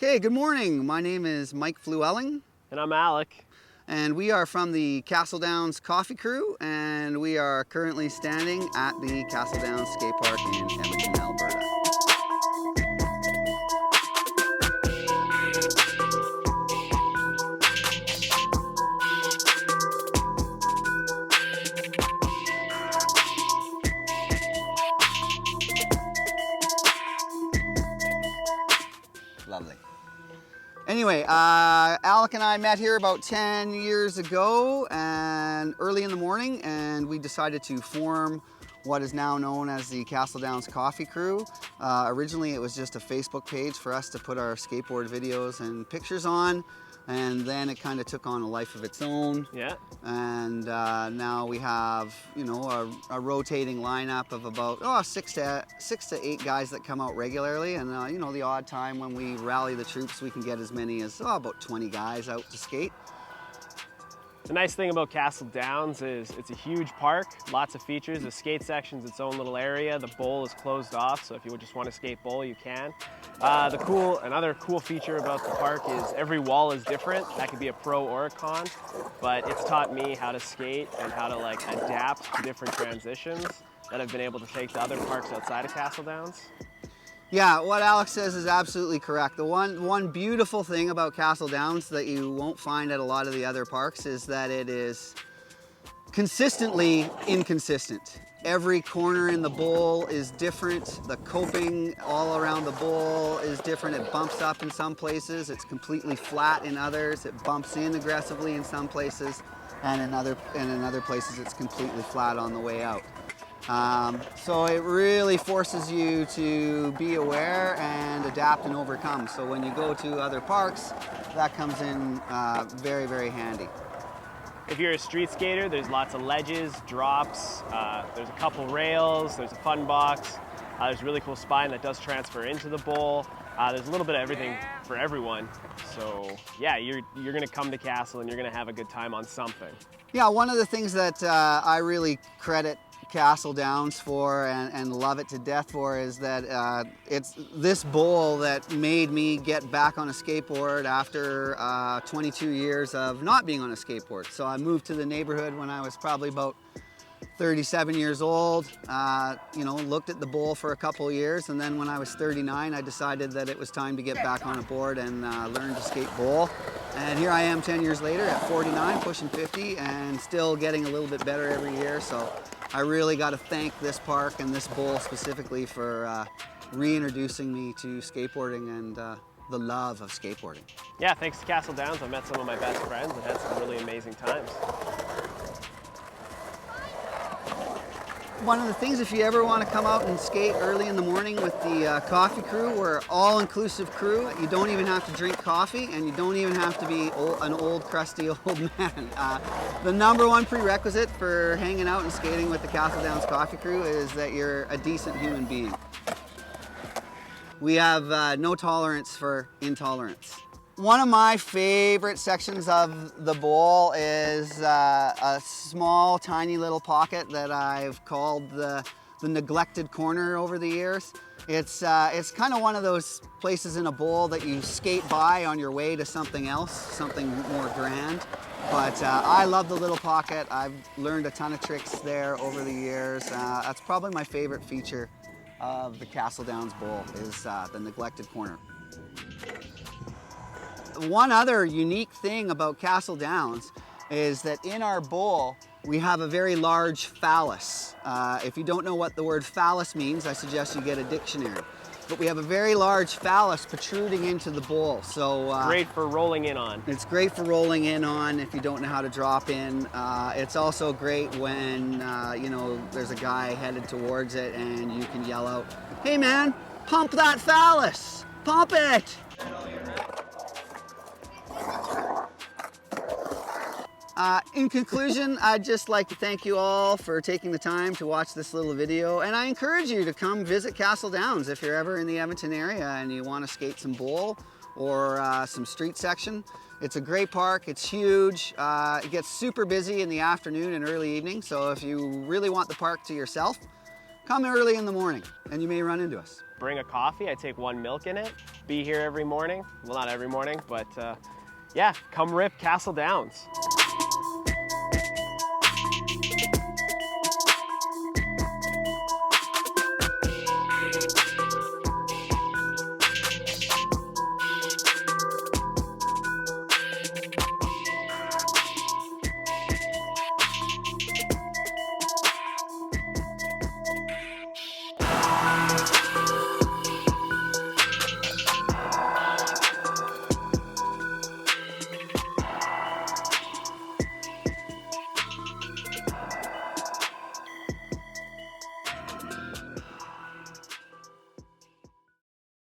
Okay, good morning. My name is Mike Fluelling. And I'm Alec. And we are from the Castle Downs Coffee Krew, and we are currently standing at the Castle Downs Skatepark in Edmonton, Alberta. Lovely. Anyway, Alec and I met here about 10 years ago and early in the morning, and we decided to form what is now known as the Castle Downs Coffee Krew. Originally it was just a Facebook page for us to put our skateboard videos and pictures on, and then it kind of took on a life of its own. Yeah. And now we have, you know, a rotating lineup of about six to eight guys that come out regularly, and you know, the odd time when we rally the troops, we can get as many as about 20 guys out to skate. The nice thing about Castle Downs is it's a huge park, lots of features. The skate section's its own little area. The bowl is closed off, so if you just want to skate bowl, you can. Another cool feature about the park is every wall is different. That could be a pro or a con, but it's taught me how to skate and how to like adapt to different transitions that I've been able to take to other parks outside of Castle Downs. Yeah, what Alex says is absolutely correct. The one beautiful thing about Castle Downs that you won't find at a lot of the other parks is that it is consistently inconsistent. Every corner in the bowl is different. The coping all around the bowl is different. It bumps up in some places. It's completely flat in others. It bumps in aggressively in some places, and in other places it's completely flat on the way out. So it really forces you to be aware and adapt and overcome. So when you go to other parks, that comes in very, very handy. If you're a street skater, there's lots of ledges, drops, there's a couple rails, there's a fun box, there's a really cool spine that does transfer into the bowl. There's a little bit of everything for everyone. So yeah, you're gonna come to Castle and you're gonna have a good time on something. Yeah, one of the things that I really credit Castle Downs for and love it to death for is that it's this bowl that made me get back on a skateboard after 22 years of not being on a skateboard. So I moved to the neighborhood when I was probably about 37 years old, you know, looked at the bowl for a couple of years, and then when I was 39 I decided that it was time to get back on a board and learn to skate bowl. And here I am 10 years later at 49, pushing 50, and still getting a little bit better every year. So I really got to thank this park and this bowl specifically for reintroducing me to skateboarding and the love of skateboarding. Yeah, thanks to Castle Downs, I met some of my best friends and had some really amazing times. One of the things, if you ever want to come out and skate early in the morning with the Coffee Krew, we're all-inclusive crew. You don't even have to drink coffee, and you don't even have to be an old, crusty old man. The number one prerequisite for hanging out and skating with the Castle Downs Coffee Krew is that you're a decent human being. We have no tolerance for intolerance. One of my favorite sections of the bowl is a small, tiny little pocket that I've called the neglected corner over the years. It's kind of one of those places in a bowl that you skate by on your way to something else, something more grand. But I love the little pocket. I've learned a ton of tricks there over the years. That's probably my favorite feature of the Castle Downs Bowl is the neglected corner. One other unique thing about Castle Downs is that in our bowl we have a very large phallus. If you don't know what the word phallus means, I suggest you get a dictionary. But we have a very large phallus protruding into the bowl. So great for rolling in on. It's great for rolling in on if you don't know how to drop in. It's also great when you know, there's a guy headed towards it and you can yell out, "Hey man, pump that phallus! Pump it!" In conclusion, I'd just like to thank you all for taking the time to watch this little video, and I encourage you to come visit Castle Downs if you're ever in the Edmonton area and you want to skate some bowl or some street section. It's a great park, it's huge, it gets super busy in the afternoon and early evening, so if you really want the park to yourself, come early in the morning and you may run into us. bring a coffee. I take 1 milk in it. Be here every morning. Well, not every morning, but yeah, come rip Castle Downs.